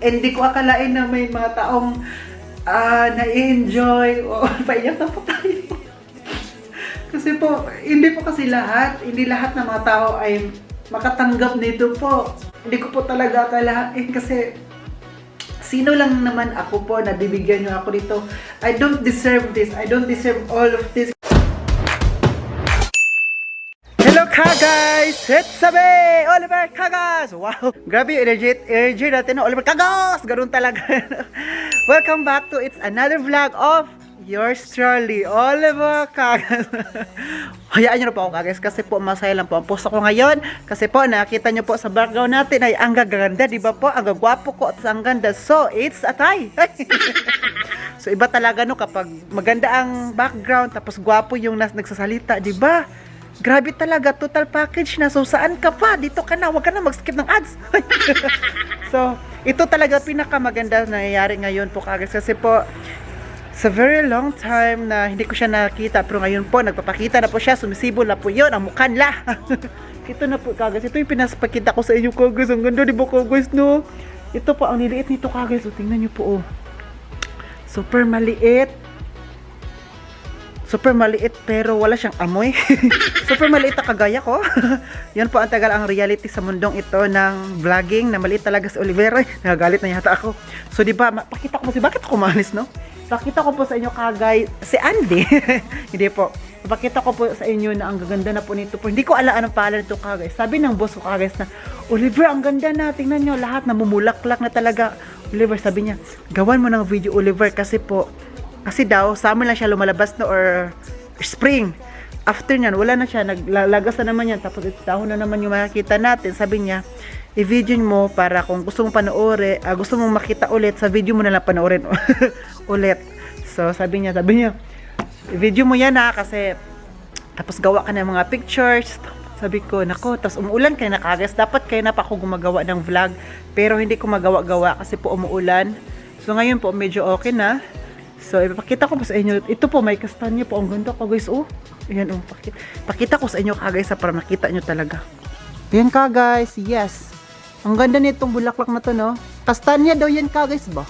hindi ko akalain na may mga taong na-enjoy. O, paiyak na po tayo. Kasi po, hindi po kasi hindi lahat ng mga tao ay makatanggap nito po. Hindi ko po talaga akalain kasi sino lang naman ako po na bibigyan nyo ako dito. I don't deserve this. I don't deserve all of this. Hello ka guys! It's Sabi! Oliver Kagas! Wow! Grabe yung energy natin, no? Oliver Kagas! Ganun talaga. Welcome back to it's another vlog of yours truly, Oliver Kagas. Hayaan nyo na po ako guys kasi po masaya lang po ang post ko ngayon kasi po nakita nyo po sa background natin ay ang gaganda, di ba po? Ang gagwapo ko at ang ganda. So, it's a tie! So, iba talaga no kapag maganda ang background tapos gwapo yung nagsasalita, di ba? Grabe talaga, total package na. So, saan ka pa? Dito ka na. Huwag ka na mag-skip ng ads. So, ito talaga pinakamaganda na nangyayari ngayon po kagas. Kasi po, sa very long time na hindi ko siya nakita. Pero ngayon po, nagpapakita na po siya. Sumisibol na po yun. Ang mukha nila. Ito na po kagas. Ito yung pinapakita ko sa inyo kagas. Ang ganda, di ba kagas, no? Ito po, ang niliit nito kagas. O, tingnan nyo po, oh. Super maliit. Super maliit pero wala siyang amoy. Super maliit na kagaya ko. Yan po ang tagal ang reality sa mundong ito ng vlogging na maliit talaga si Oliver. Nagagalit na yata ako. So di ba, pakita ko po bakit ako malis, no? Pakita ko po sa inyo kagay si Andy. Hindi po. Pakita ko po sa inyo na ang gaganda na po nito po. Hindi ko alam anong pangalan nito kagay. Sabi ng boss ko kagay na, Oliver, ang ganda na. Tingnan nyo, lahat namumulaklak na talaga. Oliver, sabi niya, gawan mo ng video, Oliver, kasi po kasi daw, summer lang siya lumalabas no or spring. After nyan, wala na siya. Naglalagas na naman yan. Tapos ito dahon na naman yung makikita natin. Sabi niya, i-video mo para kung gusto mong panoorin, gusto mong makita ulit, sa video mo na lang panoorin ulit. So, sabi niya, i-video mo yan kasi tapos gawa ka ng mga pictures. Sabi ko, nako, tapos umuulan kayo na kagas. Dapat kayo na pa ako gumagawa ng vlog. Pero hindi ko magawa-gawa kasi po umuulan. So, ngayon po, medyo okay na. So, ipakita ko po sa inyo. Ito po, may kastanya po. Ang ganda ko, guys. Oh, ayan, oh. Pakita ko sa inyo, guys, para makita nyo talaga. Ayan ka, guys. Yes. Ang ganda nitong bulaklak na to, no? Kastanya daw yan, guys, ba?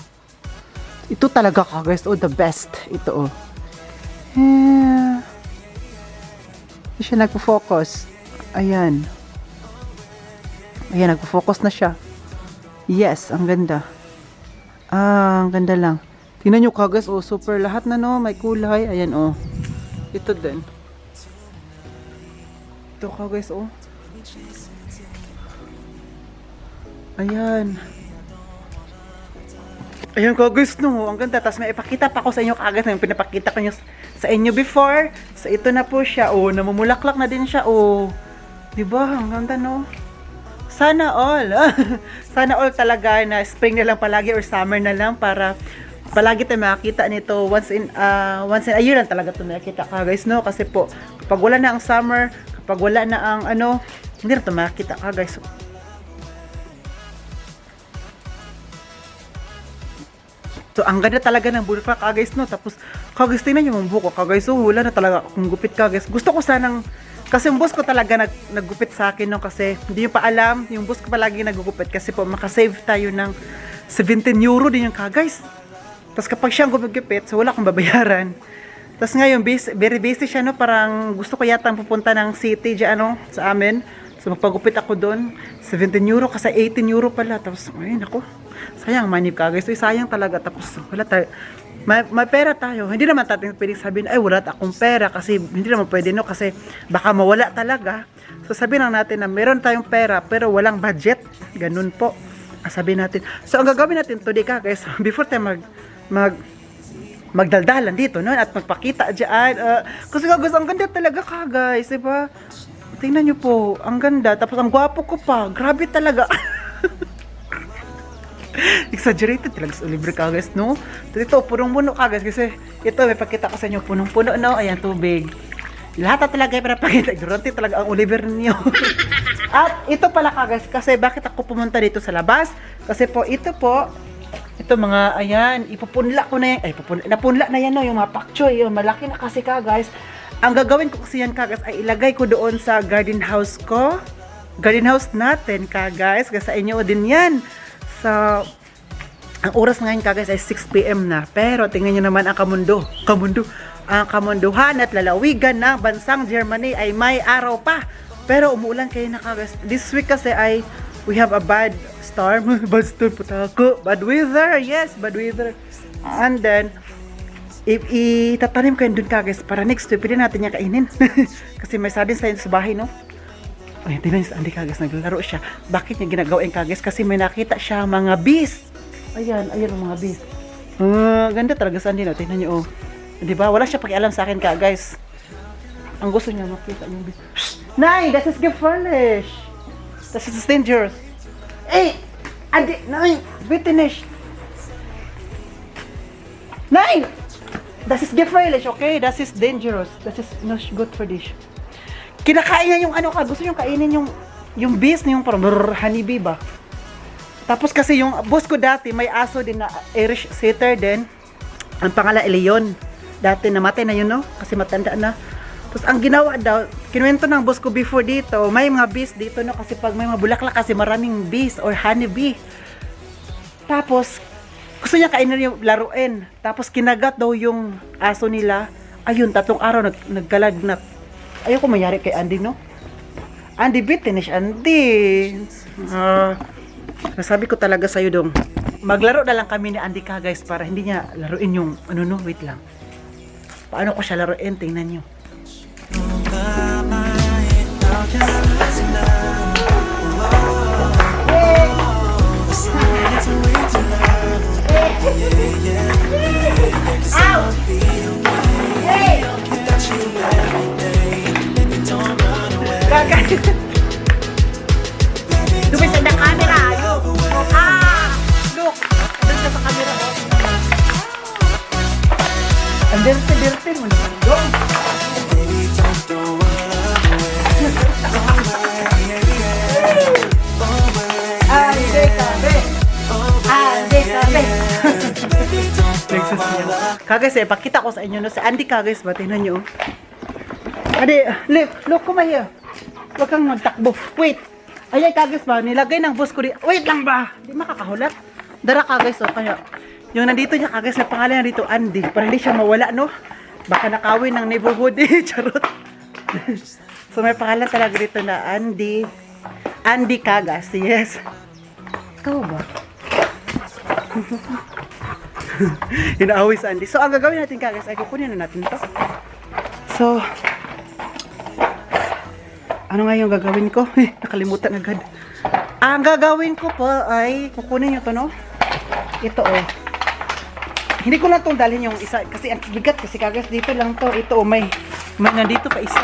Ito talaga, guys. Oh, the best. Ito, oh. Hindi siya nagpo-focus. Ayan. Ayan, nagpo-focus na siya. Yes, ang ganda. Ang ganda lang. Tingnan nyo kagas, oh, super lahat na no, may kulay, ayan oh. Ito din. Ito kagas, oh. Ayan. Ayan kagas no, ang ganda. Tapos may ipakita pa ko sa inyo kagas na yung pinapakita ko nyo sa inyo before. So ito na po siya, oh, namumulaklak na din siya, oh. Diba, ang ganda no. Sana all. Sana all talaga na spring na lang palagi or summer na lang para palagi tayo makakita nito once in a year lang talaga ito makikita ka guys, no? Kasi po kapag wala na ang summer, kapag wala na ang ano, hindi na ito makikita ka guys. So ang ganda talaga ng bulaklak ka guys, no? Tapos ka guys, tingnan yung buko ka guys, so wala na talaga akong gupit ka guys. Gusto ko sanang, kasi yung boss ko talaga naggupit sa akin, no? Kasi hindi nyo pa alam, yung boss ko palagi naggupit kasi po makasave tayo ng 17 euro din yung ka guys. Tapos kapag siyang gumagupit, so wala akong babayaran. Tapos ngayon, very busy siya, no? Parang gusto ko yata pupunta ng city dyan, ano, sa amin. So magpagupit ako doon. 17 euro kasi 18 euro pala. Tapos, ayun ako. Sayang, manip ka guys. So, sayang talaga. Tapos, wala tayo. May pera tayo. Hindi naman tayo pwedeng sabihin, ay, wala akong pera. Kasi hindi naman pwede, no? Kasi baka mawala talaga. So, sabihin lang natin na meron tayong pera, pero walang budget. Ganun po. Sabihin natin. So, ang gagawin natin today ka guys, before tayo magdaldalan dito, no? At magpakita dyan. Kasi guys, ang ganda talaga ka guys, diba? Tingnan nyo po, ang ganda. Tapos ang gwapo ko pa. Grabe talaga. Exaggerated talaga sa Oliver ka guys, no? Ito, punong-puno ka guys. Kasi ito, may pakita ko sa inyo, punong-puno, no? Ayan, tubig. Lahat na talaga yung pinapakita. Durante talaga ang Oliver ninyo. At ito pala ka guys, kasi bakit ako pumunta dito sa labas? Kasi po, ito mga, ayan, ipupunla ko na yan. Ay, napunla na yan, no, yung mga pakchoy, yung malaki na kasi ka, guys. Ang gagawin ko kasi yan, ka, guys, ay ilagay ko doon sa garden house ko. Garden house natin, ka, guys. Kasi sa inyo din yan. So, Ang oras ngayon guys ay 6 PM na. Pero tingnan nyo naman ang ang kamunduhan at lalawigan ng bansang Germany ay may araw pa. Pero umuulan kayo na guys. This week kasi ay we have a bad storm. Bad storm po tako. Bad weather. Yes, bad weather. And then, itatanim kayo dun guys para next week pwede natin yung kainin. Kasi may sardines tayo sa bahay, no? Ay, tingnan niyo si Andy kagas, naglalaro siya. Bakit niya ginagawa yung kagas? Kasi may nakita siya mga bees. Ayan ang mga bees. Ganda talaga sa Andy, no? Tingnan niyo, oh. Diba? Wala siya pakialam sa akin ka, guys. Ang gusto niya makita yung bees. Nay, that is gefährlich. That is dangerous. Hey, Andy, nein, bitte nicht. Nein! Das ist gefährlich, okay? Das ist dangerous. Das is not good for this. Kinakain niya yung ano ka, gusto yung kainin yung bees, yung parang honeybee ba? Tapos kasi yung boss ko dati, may aso din na Irish Setter din. Ang pangalan Leon. Dati namatay na yun, no? Kasi matanda na. Tapos ang ginawa daw, kinuwento ng boss ko before dito, may mga bees dito, no? Kasi pag may mga bulaklak kasi maraming bees or honeybee. Tapos, gusto niya kainin yung laruin. Tapos kinagat daw yung aso nila. Ayun, 3 araw nagkalagnat. Ayoko mayari kay Andy, no? Andy, bitinish, Andy. Nasabi ko talaga sa'yo dong. Maglaro na lang kami ni Andy ka, guys, para hindi niya laruin yung, no, wait lang. Paano ko siya laruin? Tingnan niyo. Dumis na camera. Look. Look. Doon ka sa camera. Ang dirty mo naman. Doon. Kagais, pakita ko sa inyo, no? Si Andy kagais ba? Tingnan nyo. Ade, look, come here. Huwag kang magtakbo. Wait. Ay, kagais ba? Nilagay ng boss ko di. Wait lang ba? Di makakahulat. Dara kagais, oh. Kaya, yung nandito niya kagais, na pangalan nandito, Andy. Para hindi siya mawala, no? Baka nakawin ng neighborhood, charot. So, may pangalan talaga dito na Andy. Andy Kagas, yes. Ikaw ba? Inaaway sa Andy. So, ang gagawin natin Kagas, ay kukunin na natin to. So, ano nga yung gagawin ko? Nakalimutan agad. Ang gagawin ko po ay kukunin nyo to, no? Ito, oh. Hindi ko lang itong dalhin yung isa. Kasi ang bigat kasi Kagas. Dito lang to. Ito, oh, may nandito pa isa.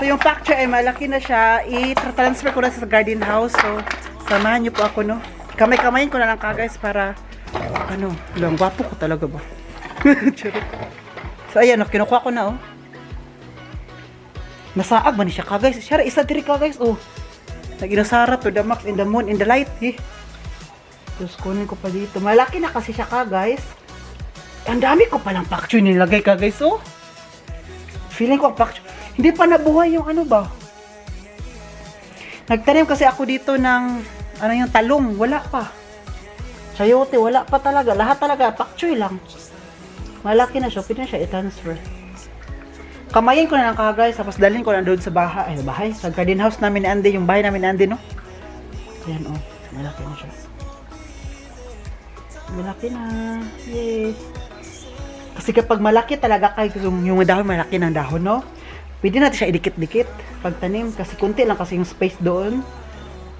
So, yung pacture ay malaki na siya. I-transfer ko na sa garden house. So, samahan nyo po ako, no? Kamay-kamayin ko na lang Kagas para, ano, lang gwapo ko talaga ba? So, ayan, no, kinukuha ko na, oh. Nasaag ba ni siya Kagas? Siya isa diri Kagas, oh. Nag-inasara to the max in the moon, in the light, eh. Tapos kunin ko pa dito. Malaki na kasi siya Kagas. Ang dami ko palang pacture nilagay Kagas, oh. Feeling ko ang pacture. Hindi pa nabuhay yung ano ba? Nagtanim kasi ako dito ng, ano yung talong, wala pa. Chayote, wala pa talaga. Lahat talaga, pacture lang. Malaki na siya, pwede na siya i-transfer. Kamayin ko na lang Kagas, tapos dalhin ko na doon sa bahay, sa garden house namin ni Andy, yung bahay namin ni Andy, no? Ayan, oh, malaki na siya. Malaki na, yay. Kasi kapag malaki talaga kayo, yung dahon, malaki ng dahon, no? Pwede natin siya idikit-dikit pagtanim, kasi kunti lang kasi yung space doon.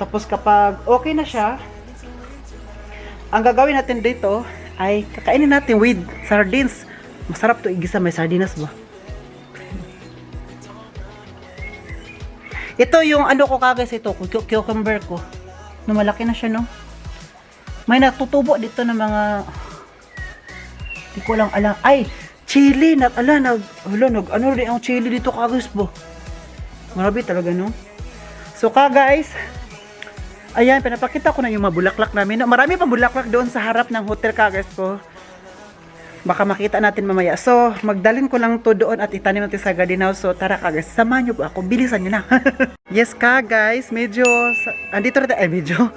Tapos kapag okay na siya, ang gagawin natin dito, ay kakainin natin with sardines. Masarap to igisa, may sardinas ba? Ito yung ano ko Kagas, ito cucumber ko. No, malaki na siya, no? May natutubo dito ng mga, di ko lang alam. Ay, chili, ano rin ang chili dito Kagas po. Marami talaga, no? So Kagas, ayan, pinapakita ko na yung mabulaklak namin. Marami pang bulaklak doon sa harap ng hotel Kagas ko. Baka makita natin mamaya. So, magdalhin ko lang to doon at itanim natin sa garden house. So, tara Kagas, samahan nyo po ako. Bilisan nyo na. Yes Kagas, medyo, andito rin, medyo,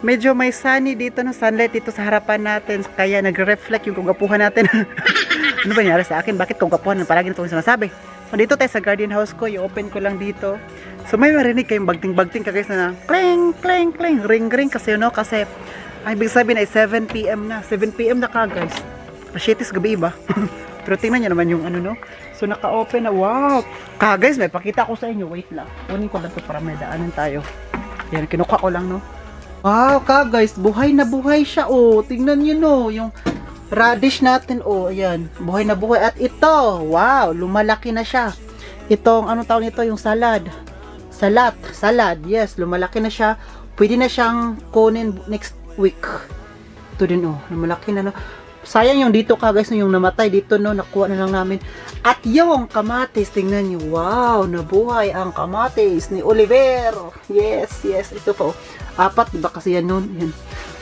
medyo may sunny dito, no, sunlight dito sa harapan natin, kaya nagre-reflect yung kagapuhan natin. Ano ba nangyari sa akin? Bakit kagapuhan? Palagi nito yung sinasabi. So, dito tayo sa garden house ko, i-open ko lang dito. So, may marinig kayong bagting-bagting ka guys na clang, clang, clang, ring, ring kasi, no, kasi ang ibig sabihin ay 7 PM na. 7 PM na ka guys. Pasyetis gabi ba? Pero tingnan nyo naman yung ano, no. So, naka-open na. Wow! Ka guys, may pakita ko sa inyo. Wait lang. Kunin ko lang to para may daanan tayo. Yan, kinuha ko lang, no. Wow, ka guys, buhay na buhay siya, oh. Tingnan nyo, no, yung radish natin, oh, ayan. Buhay na buhay. At ito, wow, lumalaki na siya. Itong, anong tawag nito, yung salad. Salad, yes, lumalaki na siya. Pwede na siyang kunin next week. Ito din, oh, lumalaki na, no. Sayang yung dito ka guys, yung namatay dito, no, nakuha na lang namin. At yung kamatis, tingnan nyo, wow, nabuhay ang kamatis ni Oliver. Yes, ito po, 4, diba kasi yan nun, yan.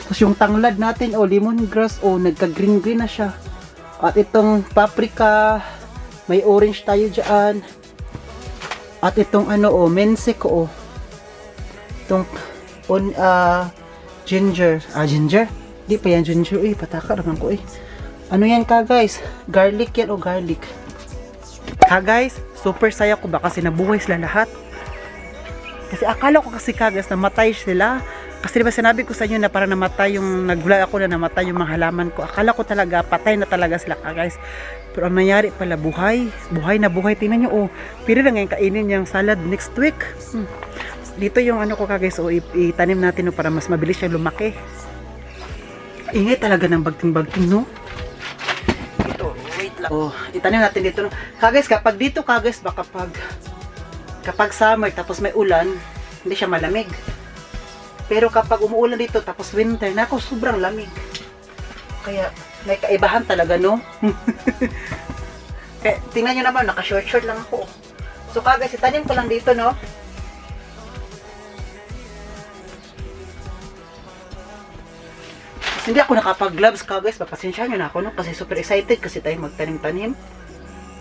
Tapos yung tanglad natin, oh, lemongrass, oh, nagka-green na siya. At itong paprika, may orange tayo dyan. At itong ano, oh, mensik, oh. Itong, ginger. Ginger? Di pa yan ginger, pataka naman ko, Ano yan ka guys? Garlic yan, garlic. Ka guys, super saya ko ba kasi nabuhay sila lahat. Kasi akala ko kasi ka guys, namatay sila. Kasi diba sinabi ko sa inyo na para namatay yung, nag-vlog ako na namatay yung mga halaman ko. Akala ko talaga, patay na talaga sila ka guys. Pero ang nangyari pala, buhay. Buhay na buhay. Tingnan nyo, pwede na ngayon kainin yung salad next week. Dito yung ano ko ka guys, itanim natin, para mas mabilis siya lumaki. Ingay talaga ng bagting-bagting, no? Ito, wait lang. Oh, itanim natin dito, no? Guys, kapag dito guys, kapag summer tapos may ulan, hindi siya malamig. Pero kapag umuulan dito tapos winter, nako, sobrang lamig. Kaya may kaibahan talaga, no? Kaya, tingnan nyo naman, naka-short lang ako. So guys, itanim ko lang dito, no? Hindi ako nakapag-gloves ka guys, papasensya nyo na ako, no? Kasi super excited kasi tayo magtanim-tanim.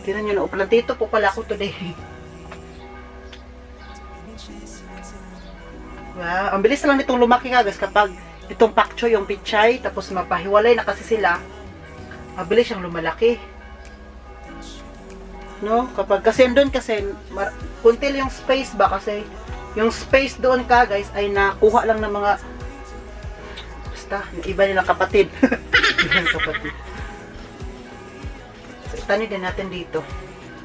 Tingnan nyo na, plantito po pala ako today. Wow, ang bilis lang nitong lumaki ka guys kapag itong pak choy, yung pichay, tapos mapahiwalay na kasi sila, mabilis siyang lumalaki. No? Kapag kasi doon kasi, kunti yung space ba kasi, yung space doon ka guys ay nakuha lang ng mga yung iba nilang kapatid. So, itanim din natin dito.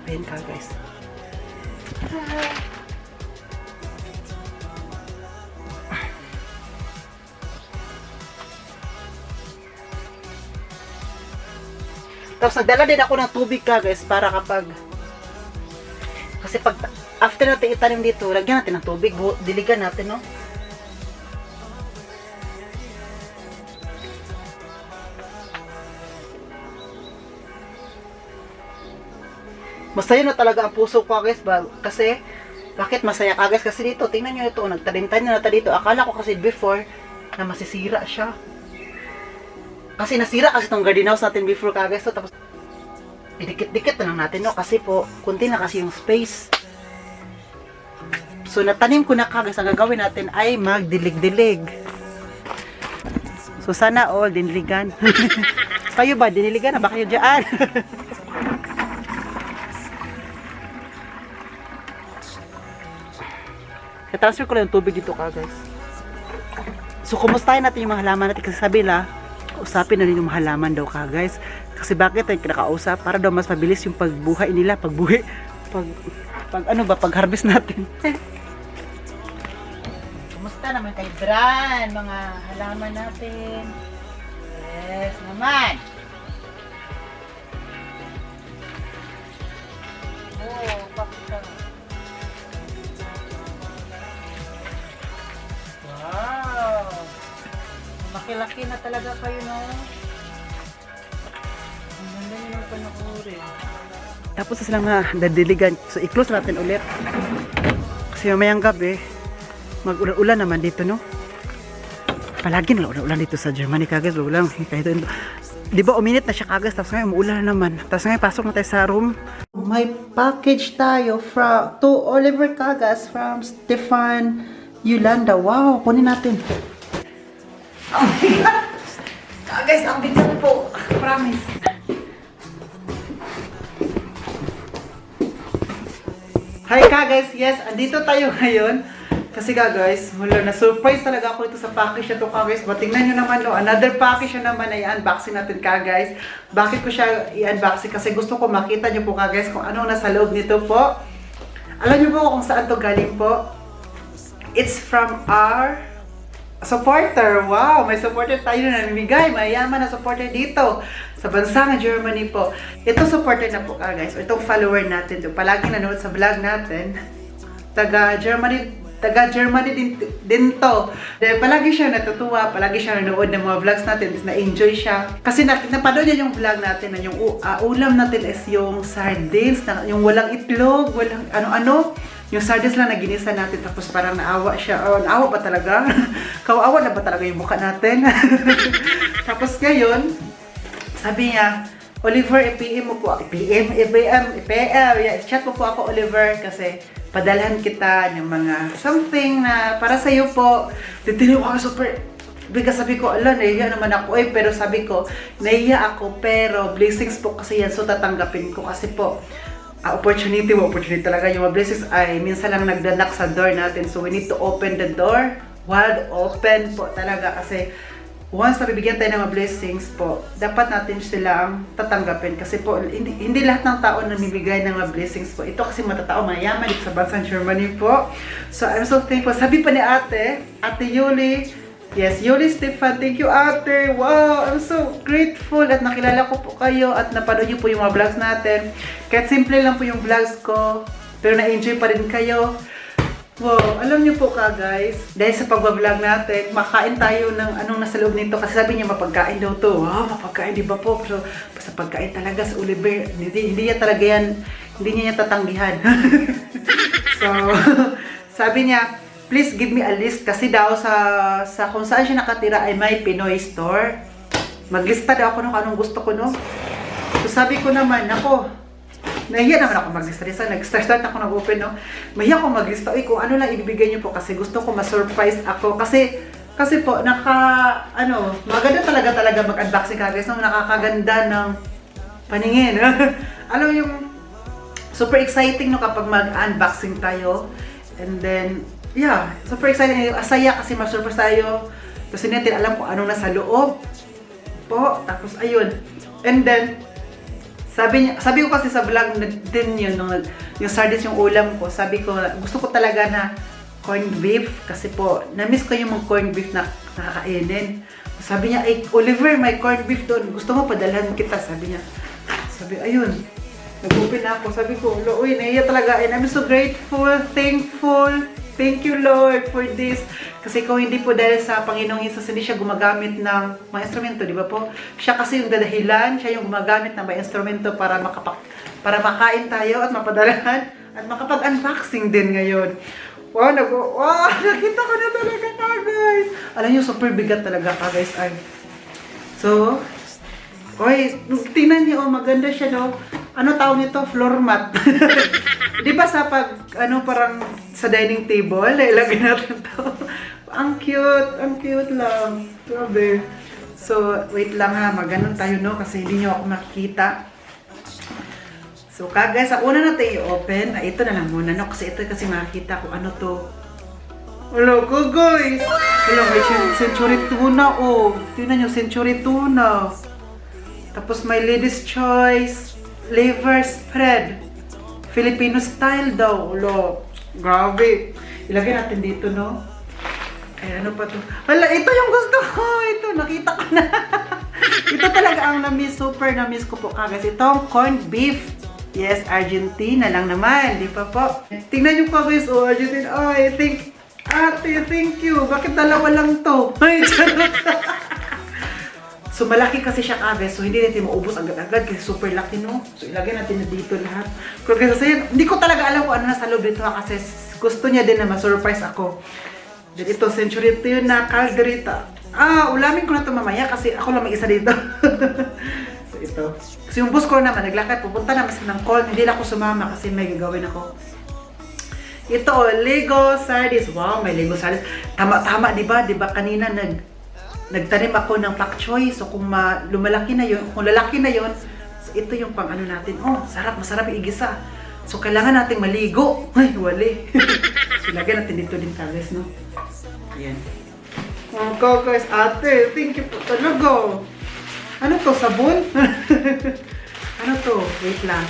Ayan ka guys. Tapos nagdala din ako ng tubig ka guys para kapag kasi pag after natin itanim dito, lagyan natin ng tubig, diligan natin, no? Masaya na talaga ang puso ko guys, kasi bakit masaya ka guys? Kasi dito, tingnan nyo ito, nagtanim-tanim na dito. Akala ko kasi before na masisira siya. Kasi nasira kasi itong garden house natin before ka guys. So, tapos idikit-dikit na lang natin, no? Kasi po, kunti na kasi yung space. So natanim ko na ka guys, ang gagawin natin ay magdilig-dilig. So sana all diniligan. Kayo ba, diniligan na ba kayo dyan? transfer ko lang yung tubig dito ka guys. So kumustahin natin yung mga halaman natin kasi sabi nila, usapin na rin yung mga halaman daw ka guys. Kasi bakit tayo kinakausap? Para daw mas mabilis yung pagbuhay nila, pag harvest natin. Kumusta naman kay Bran, mga halaman natin? Yes naman. Oh, pakita. Wow! Laki-laki na talaga kayo, no? Ang ganda nyo ng panakuri. Tapos na silang nadiligan. So, i-close natin ulit. Kasi mamayang gabi, mag-ulan naman dito, no? Palagi na ulan dito sa Germany, kagas. Ulan. Kahit ito. Di ba, uminit na siya, kagas. Tapos ngayon, umuulan na naman. Tapos ngayon, pasok na tayo sa room. May package tayo to Oliver Kagas from Stefan Yolanda. Wow, kunin natin. Oh my God! Guys, ang bigat po. Promise. Hi guys, yes, andito tayo ngayon. Kasi guys, wala na surprise talaga ako ito sa package na to guys. But tingnan nyo naman, no, another package na naman ay unboxing natin guys. Bakit ko siya i-unboxing? Kasi gusto ko makita nyo po guys kung ano nasa loob nito po. Alam nyo po kung saan to galing po? It's from our supporter. Wow, may supporter tayo na namimigay. Mayaman na supporter dito sa bansang Germany po. Ito supporter na po guys. Itong follower natin. Palagi nanood sa vlog natin. Taga Germany din to. Dahil palagi siya natutuwa, palagi siya nanood ng mga vlogs natin, na-enjoy siya. Kasi napanood niya yung vlog natin na yung ulam natin is yung sardines, yung walang itlog, walang ano-ano. Yung sardines lang na ginisa natin, tapos parang naawa siya. Oh, naawa ba talaga? Kawawa na ba talaga yung mukha natin? Tapos ngayon, sabi niya, Oliver, i-PM mo po ako. i-PM, chat mo po ako, Oliver, kasi padalhan kita ng mga something na para sa iyo po. Titinaw ako super bigas, sabi ko, ala, nahiya naman ako pero sabi ko, nahiya ako pero blessings po kasi yan, so tatanggapin ko kasi po opportunity talaga yung mga blessings ay minsan lang nagdanak sa door natin, so we need to open the door wide open po talaga kasi once na bibigyan tayo ng mga blessings po, dapat natin silang tatanggapin kasi po, hindi lahat ng tao namimigay ng mga blessings po. Ito kasi matatao, mayaman dito sa bansang Germany po. So, I'm so thankful. Sabi pa ni Ate Yuli, yes, Yuli Stefan, thank you Ate. Wow, I'm so grateful at nakilala ko po kayo at napanood niyo po yung mga vlogs natin. Kahit simple lang po yung vlogs ko, pero na-enjoy pa rin kayo. Wow, alam niyo po guys, dahil sa pag-vlog natin, makain tayo ng anong nasa loob nito kasi sabi niya mapagkain daw to. Wow, mapagkain di ba po? Pero sa pagkain talaga sa Oliver, hindi niya talaga yan, hindi niya tatanggihan. So, sabi niya, please give me a list kasi daw sa kung saan siya nakatira ay may Pinoy store. Maglista daw ako ng anong gusto ko, no? So sabi ko naman, ako, nahiya naman ako mag-lista. Nag-start ako nag-open, no? Mahiya ako mag-lista. Uy, kung ano lang ibibigay niyo po kasi gusto ko ma-surprise ako. Kasi po, maganda talaga mag-unboxing ka guys. Nakakaganda ng paningin. Alam yung super exciting no kapag mag-unboxing tayo. And then, yeah, super exciting. Asaya kasi ma-surprise tayo. Tapos hindi natin alam kung anong nasa loob po. Tapos, ayun. And then, sabi ko kasi sa vlog din yun, yung sardines yung ulam ko, sabi ko, gusto ko talaga na corned beef, kasi po, na-miss ko yung mga corned beef na nakakainin. Sabi niya, ay, Oliver, may corned beef doon, gusto mo padalhan kita, sabi niya. Sabi, ayun, nag-open na ako, sabi ko, uy, nahiya talaga, and I'm so grateful, thankful, thank you Lord for this. Kasi kung hindi po dahil sa Panginoong Jesus, hindi siya gumagamit ng mga instrumento, di ba po? Siya kasi yung dadahilan, siya yung gumagamit ng mga instrumento para makain tayo at mapadalahan at makapag-unboxing din ngayon. Wow, nakita ko na talaga guys. Alam niyo, super bigat talaga guys. So, oy, tingnan niyo, maganda siya, no? Ano tawag nito? Floor mat. Di ba sa parang sa dining table, ilagay natin to. Ang cute lang. Grabe. So, wait lang ha, maganon tayo, no? Kasi hindi nyo ako makikita. So, guys, ang una natin i-open, ito na lang muna, no? Kasi ito kasi makikita ko ano to. Hello, guys! Hello, may century tuna, oh. Tingnan nyo, century tuna. Tapos may Ladies Choice liver spread. Filipino style daw. Hello, grabe. Ilagay natin dito, no? Ay, ano pa to? Hala, ito yung gusto ko. Ito, nakita ko na. Ito talaga ang super na-miss ko po guys. Itong corned beef. Yes, Argentina lang naman. Di pa po. Tingnan nyo po guys. Oh, Argentina. Ay, Ate, thank you. Bakit dalawa lang to? Ay, charot. So, malaki kasi siya guys. So, hindi natin maubos agad-agad kasi super laki, no? So, ilagay natin na dito lahat. Pero kasi, hindi ko talaga alam kung ano nasa loob dito kasi gusto niya din na ma-surprise ako. Then ito, century tuna calderita. Ulamin ko na ito mamaya kasi ako lang mag-isa dito. So, ito. Kasi yung boss ko naman, naglakad, pupunta naman sa ng call. Hindi na ako sumama kasi may gagawin ako. Ito, Lego sardines. Wow, may Lego sardines. Tama-tama, di ba? Di ba kanina nagtanim ako ng pak choy. So kung lumalaki na yun, kung lalaki na yun, so ito yung pang ano natin. Oh, sarap, masarap yung igisa. So kailangan nating maligo. Ay, wali. So lagyan natin dito din guys, no? Ayan. Okay guys, ate, thank you po talaga. Ano to, sabon? Ano to? Wait lang.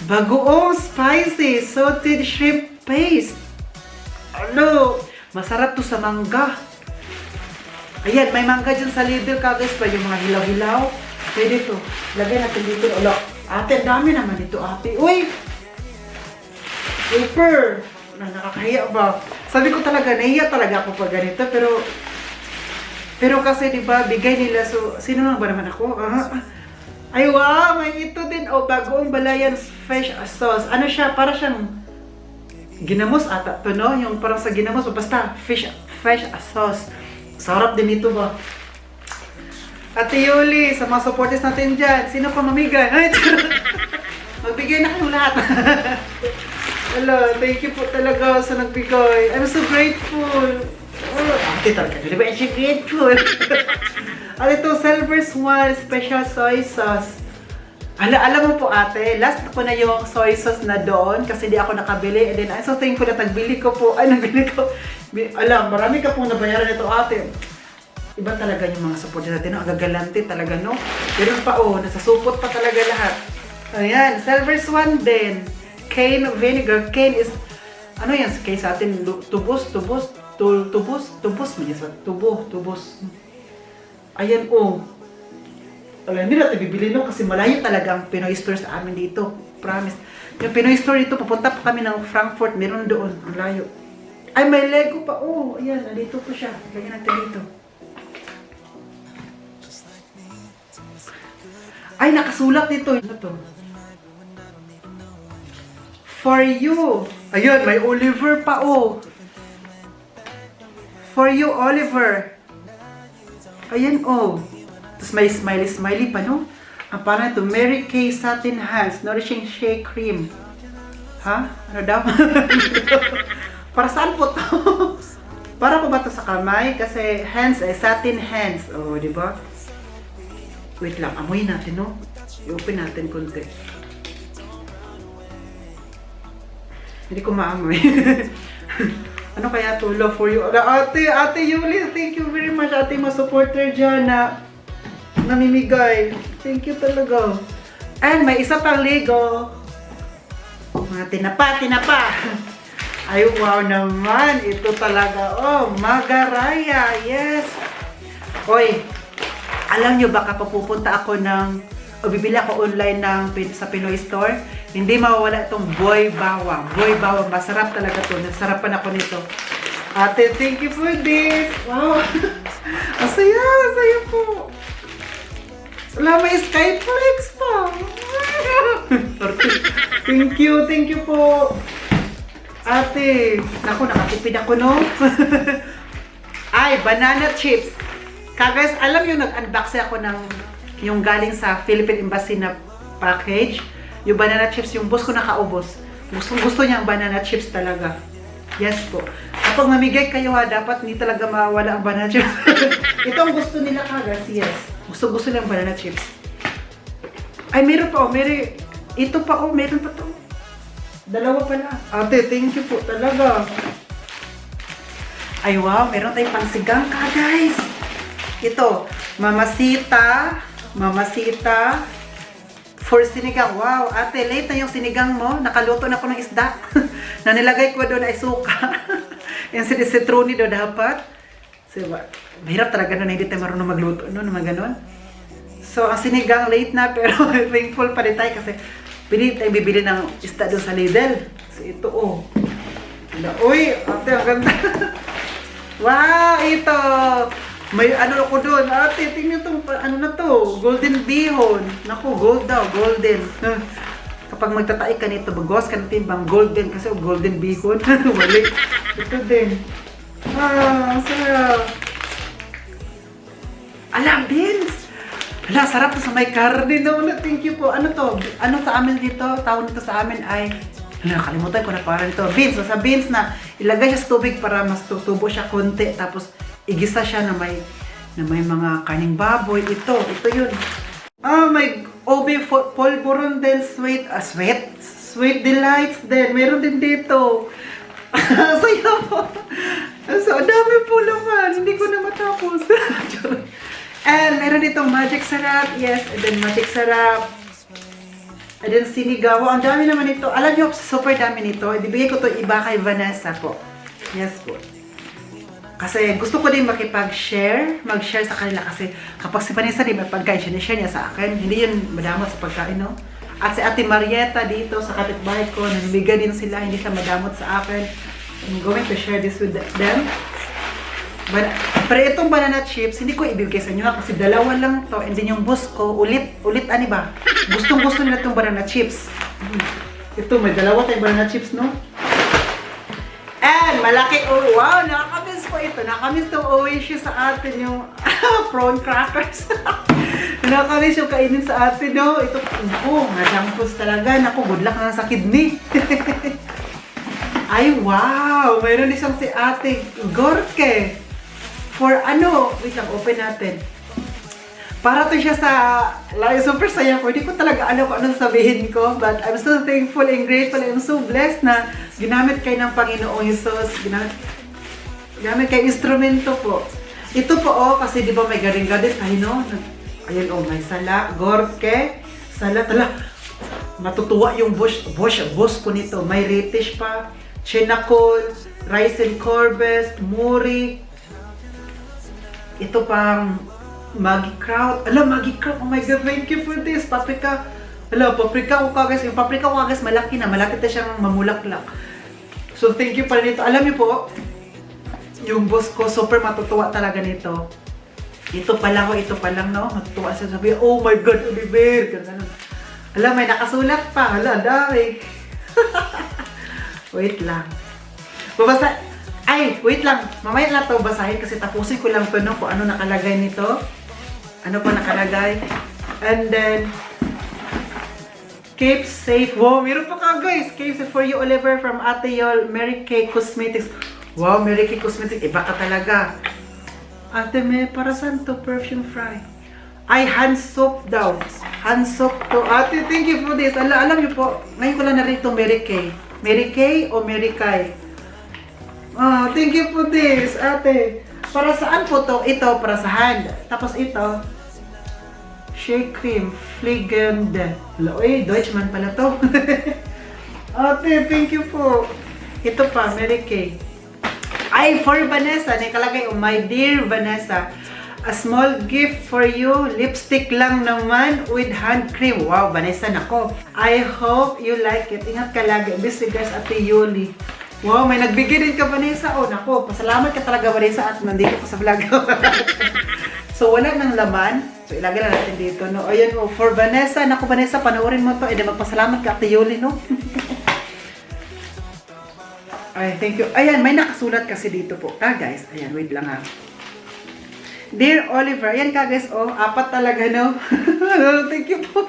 Bagoong spicy salted shrimp paste. Ano? Masarap to sa mangga. Ayan, may mangga dyan sa Lidl ka guys pa, yung mga hilaw-hilaw. Pwede to. Lagay natin dito. Alo, ate, dami naman ito ate. Uy! Super! Nakakahiya ba? Sabi ko talaga, nahiya talaga ako pag ganito, pero kasi diba, bigay nila, so, sino lang ba naman ako? Ay wow, may ito din, bagoong balayan fish sauce. Ano siya, para siyang ginamos ata to, no? Yung parang sa ginamos, basta fish sauce. Sarap din ito ba? Ate Yuli, sa mga supporters natin dyan, sino pa mamigay? Ay, magbigay na kayong lahat. Hello, thank you po talaga sa nagbigay. I'm so grateful. Ate talaga, di ba siya grateful? Ano ito, Silver Swan Special Soy Sauce. Alam mo po ate, last ko na yung soy sauce na doon kasi di ako nakabili. And then, I'm so thankful na nagbili ko po. Nabili ko. Alam, marami ka pong nabayaran ito ate. Iba talaga yung mga supporters natin, no? Ang gagalante talaga, no? Pero pa, nasasupot pa talaga lahat. Ayan, Silver Swan din. Cane vinegar. Cane is, ano yan? Cane sa atin, tubos. Ayan, hindi natin bibili no kasi malayo talaga ang Pinoy store sa amin dito. Promise. Yung Pinoy store dito, papunta pa kami ng Frankfurt, meron doon. Ang layo. Ay, may Lego pa. Ayan, nandito po siya. Lagyan natin dito. Ay, nakasulat dito. Ano to? For you. Ayun, may Oliver pa, For you, Oliver. Ayan, Tapos may smiley pa, no? Ang pangalan ito, Mary Kay Satin Hands Nourishing Shea Cream. Ha? Ano daw? Para saan po to? Para po ba to sa kamay? Kasi hands ay satin hands. Di ba? Wait lang, amoy natin, no? I-open natin konti. Hindi ko maamoy. Ano kaya to? Love for you. Ate Yuli, thank you very much. Ate, mga supporter dyan na namimigay. Thank you talaga. And may isa pang Lego. Mga tinapa. Ay, wow naman. Ito talaga. Magaraya. Yes. Hoy, alam nyo, baka papupunta ako bibili ako online sa Pinoy Store. Hindi mawawala itong boy bawang. Boy bawang, masarap talaga to. Nasarapan ako nito. Ate, thank you for this. Wow. Asaya po. Wala, may Skyflex pa. Thank you po. Ate, naku, nakatipid ako, no? Ay, banana chips. Guys, alam nyo, nag-unbox ako yung galing sa Philippine Embassy na package. Yung banana chips, yung boss ko nakaubos. Gusto niya ang banana chips talaga. Yes po. Kapag mamigay kayo dapat hindi talaga mawala ang banana chips. Ito ang gusto nila guys, yes. Gusto nila ang banana chips. Ay, meron pa ito pa meron pa to. Dalawa pala. Ate, thank you po talaga. Ay, wow, meron tayong pansigang guys. Ito, Mamasita for sinigang. Wow, ate, late na yung sinigang mo. Nakaluto na ako ng isda. Na nilagay ko doon ay suka. Yung sitroni doon dapat. So, mahirap talaga na hindi tayo marunong magluto. Naman ganun. So, ang sinigang late na pero thankful pa rin tayo kasi bibili ng isda doon sa Lidl. So, ito Uy, ate, ang ganda. Wow, ito. May ano ako doon, ate, tingnan itong, na to, golden bihon. Naku, gold daw, golden. Kapag magtatai ka nito, bagos ka natin bang golden, kasi golden bihon. Wali. Ito din. Sarap. Beans. Sarap to sa may karne, no? Thank you po. Ano to? Ano sa amin dito? Tawag nito sa amin ay, nakalimutan ko na parang ito. Beans. Sa beans na ilagay siya sa tubig para mas tutubo siya konti. Tapos, igisa siya na may mga kaning baboy. Ito yun. May OB polvoron din, sweet delights din. Meron din dito. So, yun po. So, dami po naman. Hindi ko na matapos. And meron ditong magic sarap. Yes, and then magic sarap. And then sinigawa. Ang dami naman ito. Alam niyo, super dami nito. Ibibigay ko to iba kay Vanessa po. Yes po. Kasi gusto ko din mag-share sa kanila. Kasi kapag si Vanessa din may pagkain, share niya sa akin. Hindi yun madamot sa pagkain, no? At si Ate Marieta dito sa kapitbahay ko, nanibigay din sila, hindi siya madamot sa akin. I'm going to share this with them. Pero itong banana chips, hindi ko ibibigay sa inyo kasi dalawa lang to. And then yung boss ko, ulit, ano ba? Gustong-gusto nila itong banana chips. Ito, may dalawa tayong banana chips, no? And malaki, oh wow, nakakamiss ko ito. Nakakamiss itong oasis sa atin, yung prawn crackers. Nakakamiss yung kainin sa atin, no? Ito, najampos talaga. Naku, good luck na sa kidney. Ay, wow! Mayroon din siyang si Ate Gorke. For ano? Wait lang, open natin. Para to siya sa... super saya ko. Hindi ko talaga alam kung ano sabihin ko. But I'm so thankful and grateful. I'm so blessed na ginamit kayo ng Panginoong Jesus. Ginamit kayo instrumento po. Ito po, kasi di ba may garing-garing tayo, no? Ayan, may sala. Gorke. Sala, tala. Matutuwa yung boss ko nito. May retish pa. Chinacol, rice and corbes, muri. Ito pang Maggi Kraut. Maggi Kraut. Oh my God, thank you for this. Paprika. Paprika ko kagas. Yung paprika ko kagas malaki na. Malaki na siyang mamulaklak. So, thank you pa rin ito. Alam niyo po, yung boss ko, super matutuwa talaga nito. Ito pa lang, no? Matutuwa siya. Sabi, oh my God, Oliver. Ganun. May nakasulat pa. Dami. Wait lang. Wait lang. Mamaya na ito basahin kasi tapusin ko lang ito, no? Kung ano nakalagay nito. Ano pa nakalagay. And then, keep safe. Wow, meron pa ka guys. Keep safe for you, Oliver, from Ate Yol, Mary Kay Cosmetics. Wow, Mary Kay Cosmetics. Iba ka talaga. Ate May, para saan to? Perfume fry. Hand soap daw. Hand soap to. Ate, thank you for this. Alam niyo po, ngayon ko lang narito Mary Kay. Mary Kay o Mary Kay? Thank you for this, ate. Para saan po to? Ito, para sa hand. Tapos ito, Shea Cream, Fligend. Deutschman pala to. Ate, thank you po. Ito pa, Mary Kay. For Vanessa, nakalagay, my dear Vanessa, a small gift for you, lipstick lang naman with hand cream. Wow, Vanessa, nako. I hope you like it. Ingat ka lagi. Best regards, Ate Yoli. Wow, may nagbigay din ka, Vanessa. Nako, pasalamat ka talaga, Vanessa, at nandito ka sa vlog. So, wala nang laman. So, ilagay na natin dito, no? Ayan, for Vanessa. Nako, Vanessa, panoorin mo to. Magpasalamat ka, Ate Yoli, no? Thank you. Ayan, may nakasulat kasi dito po. Guys, ayan, wait lang ha. Dear Oliver, ayan ka guys, apat talaga, no? Thank you po.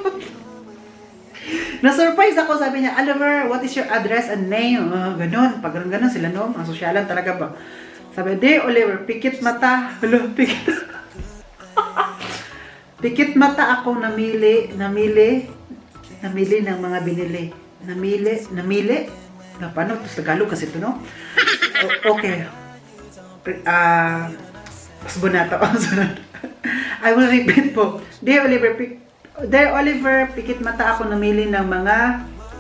Na-surprise ako, sabi niya, Oliver, what is your address and name? Ganon, pag ganon sila, no? Mga sosyalan talaga ba? Sabi, Dear Oliver, pikit mata. Pikit. Pikit mata ako namili ng mga binili. Namili? Paano? Ito sa Tagalog kasi ito, no? Okay. I will repeat po. Dear Oliver, pikit mata ako namili ng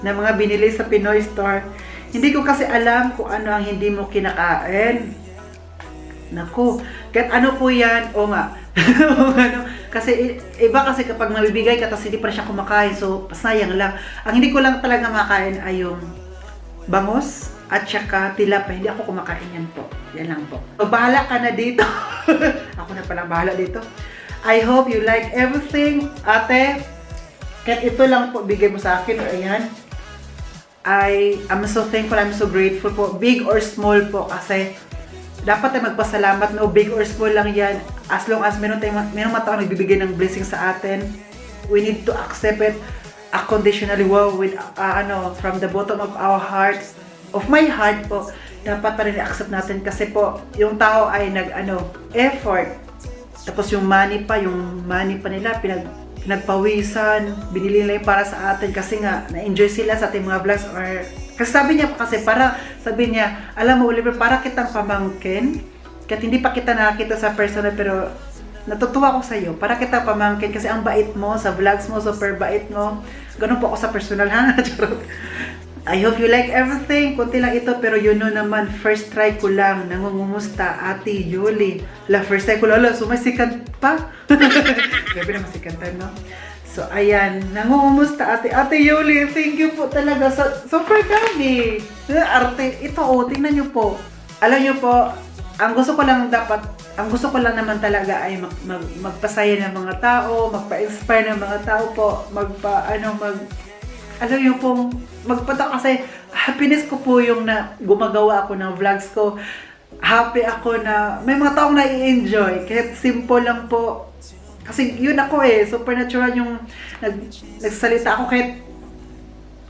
mga binili sa Pinoy Store. Hindi ko kasi alam kung ano ang hindi mo kinakain. Naku, kahit ano po yan, nga. Kasi iba kasi kapag mabibigay ka tapos hindi pa siya kumakain, so pasayang lang. Ang hindi ko lang talaga makain ay yung bangos at saka tilapia. Hindi ako kumakain yan po. Yan lang po. So, bahala ka na dito. Ako na palang bahala dito. I hope you like everything, ate. Kahit ito lang po bigay mo sa akin. Ayan. I'm so thankful, I'm so grateful po. Big or small po kasi dapat tayo magpasalamat, no? Big or small lang yan. As long as meron matao nagbibigay ng blessing sa atin, we need to accept it unconditionally, wow, with from the bottom of our hearts, of my heart po. dapat pa rin i-accept natin kasi po, yung tao ay effort. Tapos yung money pa nila, pinagpawisan, binili nila yung para sa atin kasi nga, na-enjoy sila sa ating mga vlogs or, kasi sabi niya alam mo Oliver, para kitang pamangkin, kahit hindi pa kita nakakita sa personal, pero natutuwa ko sa iyo, para kita pamangkin kasi ang bait mo sa vlogs mo, super bait mo. Ganun po ako sa personal, ha? I hope you like everything. Kunti lang ito, pero yun naman, first try ko lang. Nangungumusta, Ate Yuli. First try ko lang, sumasikat pa. Grabe na masikatan, no? So, ayan, nangungumusta, Ate Yuli. Thank you po talaga. Super dami. Arte, ito, tingnan nyo po. Alam nyo po, ang gusto ko lang naman talaga ay magpasaya ng mga tao, magpa-inspire ng mga tao po, alam yung pong magpata kasi happiness ko po yung na gumagawa ako ng vlogs ko. Happy ako na may mga taong nai-enjoy kahit simple lang po. Kasi yun ako supernatural yung nagsalita ako kahit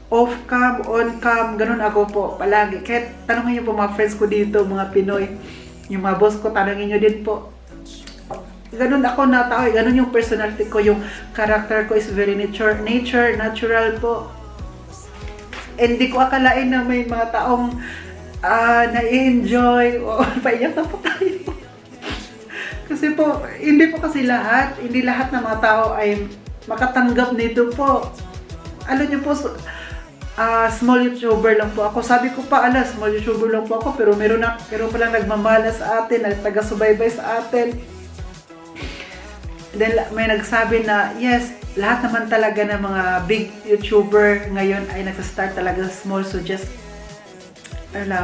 off cam, on cam, ganun ako po palagi. Kahit tanongin niyo po mga friends ko dito, mga Pinoy, yung mga boss ko, tanongin niyo din po. Ganun ako na tao, ganun yung personality ko, yung character ko is very natural po. Hindi ko akalain na may mga taong na-enjoy. Paiyak na po tayo. Kasi po, hindi lahat ng mga tao ay makatanggap nito po. Alam niyo po, small YouTuber lang po ako. Sabi ko pa, small YouTuber lang po ako, pero meron pa lang nagmamala sa atin, taga-subaybay sa atin. Then may nagsabi na, yes, lahat naman talaga ng mga big YouTuber ngayon ay nagsa-start talaga small. So just,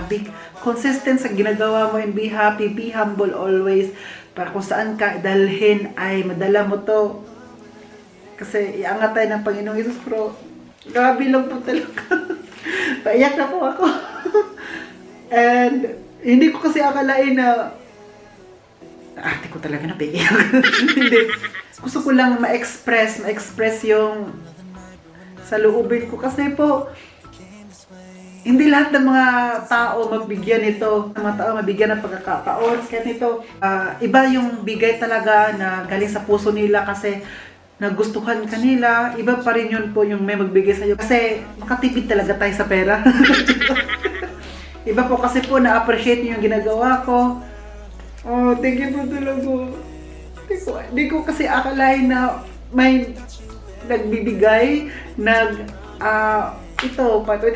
big, consistent sa ginagawa mo and be happy, be humble always. Para kung saan ka dalhin ay madala mo to. Kasi iangat tayo ng Panginoong Yesus, pero grabe lang po talaga. Paiyak na po ako. And hindi ko kasi akalain na ate ko talaga na paiyak. Hindi. Gusto ko lang ma-express yung sa loobin ko kasi po hindi lahat ng mga tao magbigyan nito. Mga tao mabigyan ng pagkakataon. Kaya nito, iba yung bigay talaga na galing sa puso nila kasi nagustuhan kanila. Iba pa rin yun po yung may magbigay sa'yo. Kasi makatipid talaga tayo sa pera. Iba po kasi po na-appreciate yung ginagawa ko. Oh, thank you po talaga. Di ko kasi akalain na may nagbibigay, ito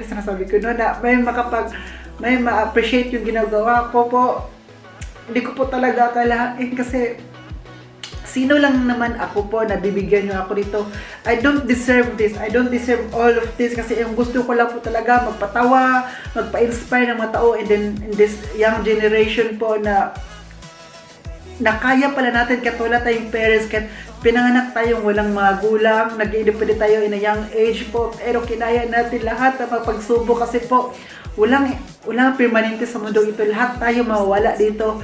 sinasabi ko no, na may ma-appreciate yung ginagawa ko po. Hindi ko po talaga akalain kasi sino lang naman ako po na bibigyan nyo ako dito. I don't deserve this. I don't deserve all of this kasi yung gusto ko lang po talaga magpatawa, magpa-inspire ng mga tao, and then in this young generation po na kaya pala natin katulad tayong parents, kahit pinanganak tayong walang magulang, nag-independent tayo in a young age po, pero kinaya natin lahat ng pagsubok kasi po walang permanente sa mundo ito, lahat tayo mawawala dito.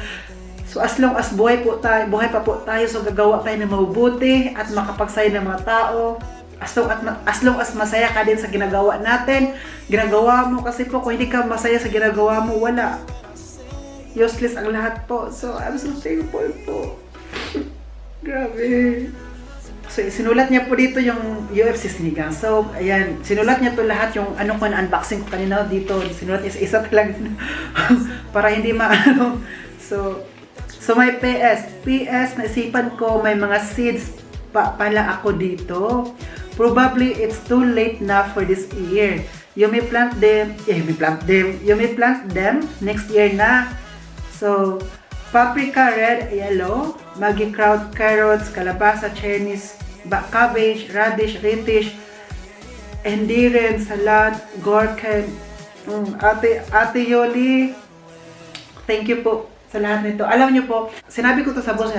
So as long as buhay pa po tayo, so gagawa tayo ng mabubuti at makapagsaya ng mga tao. As long as masaya ka din sa ginagawa mo kasi po kung hindi ka masaya sa ginagawa mo, wala. Useless ang lahat po. So, I'm so thankful po. Grabe. So, sinulat niya po dito yung UFC sinigang. So, ayan. Sinulat niya to lahat yung unboxing ko kanina dito. Sinulat niya isa talaga. Para hindi So, may PS, naisipan ko may mga seeds pala ako dito. Probably it's too late na for this year. You may plant them next year na. So, paprika, red, yellow, magikraut, carrots, kalabasa, Chinese, cabbage, radish, endiren, salad, gherkin. Ate Yoli, thank you po sa lahat nito. Alam niyo po, sinabi ko to sa boss,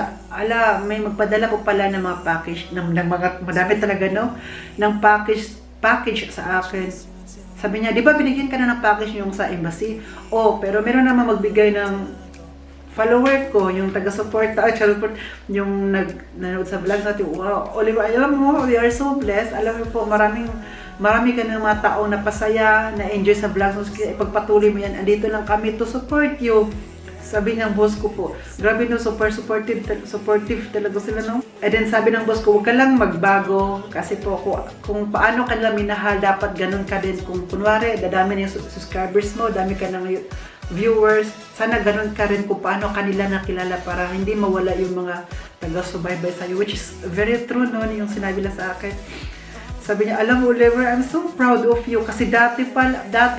may magpadala po pala ng mga package, ng mga madami talaga, no? Ng package sa akin. Sabi niya, di ba binigyan ka na ng package yung sa embassy? Oh, pero meron naman magbigay ng follower ko, yung taga-support, yung nanood sa vlog natin. Wow, Oliver, alam mo, we are so blessed. Alam mo po, maraming marami ka ng mga taong napasaya, na-enjoy sa vlogs mo, kaya ipagpatuloy mo yan. Andito lang kami to support you. Sabi ng boss ko po, grabe no, super supportive talaga sila, no? And then sabi ng boss ko, huwag ka lang magbago kasi po kung paano kanila minahal, dapat ganun ka din. Kung kunwari, dadami na yung subscribers mo, dami ka ng viewers, sana ganun ka rin kung paano kanila nakilala para hindi mawala yung mga taga-subaybay sa'yo, which is very true, no, yung sinabi lang sa akin. Sabi niya, alam mo, Oliver, I'm so proud of you. Kasi dati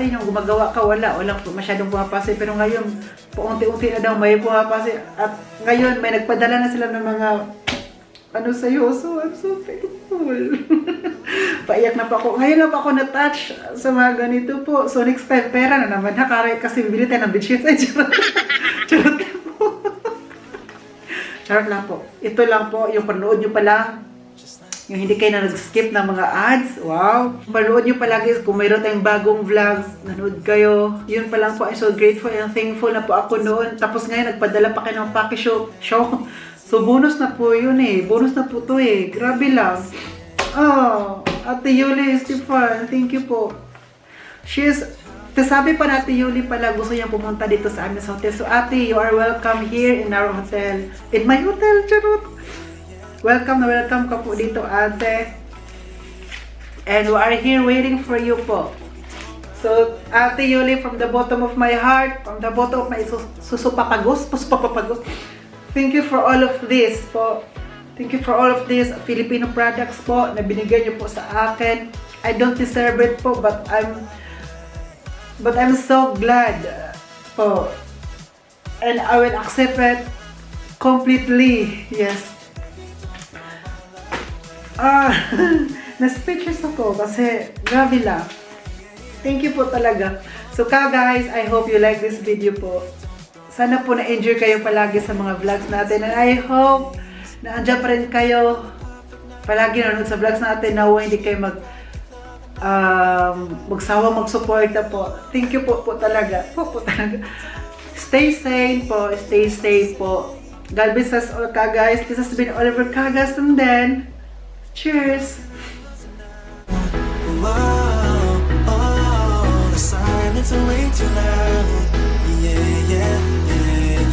yung gumagawa ka, walang masyadong pumapasok. Pero ngayon, paunti-unti na daw may pumapasok. At ngayon, may nagpadala na sila ng mga, ano sa'yo. So, I'm so thankful. Paiyak na pa ako. Ngayon na pa ako na-touch sa mga ganito po. So, next time, pera na naman. Kasi bibili tayo ng bedsheet. Ay, charot. Charot lang po. Charot lang po. Ito lang po, yung panood nyo pa lang. Yung hindi kayo na nag-skip ng mga ads, wow! Panood nyo palagi kung mayroon tayong bagong vlogs, nanood kayo. Yun pa lang po, I'm so grateful and thankful na po ako noon. Tapos ngayon, nagpadala pa kayo ng package show. So, bonus na po yun eh. Bonus na po to eh. Grabe lang. Oh, Ate Yuli Estefan, thank you po. Sabi pa na Ate Yuli pala, gusto niyang pumunta dito sa amin sa hotel. So, Ate, you are welcome here in our hotel. In my hotel, charot! Welcome ka po dito, ate. And we are here waiting for you po. So, Ate Yuli, from the bottom of my heart, from the bottom of my susupapagos, thank you for all of this po. Thank you for all of this Filipino products po na binigay niyo po sa akin. I don't deserve it po, but I'm so glad po. And I will accept it completely. Yes. Na-speechless ako kasi grabe lang. Thank you po talaga. So guys, I hope you like this video po. Sana po na-enjoy kayo palagi sa mga vlogs natin. And I hope na andyan pa rin kayo palagi nanonood sa vlogs natin na hindi kayo magsawa magsuporta po. Thank you po talaga. Po talaga. Stay sane po. Stay safe po. God bless us all, guys. This has been Oliver Cagas, and then cheers! The silence are way too loud. Yeah,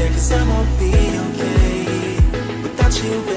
'cause I won't be okay without you.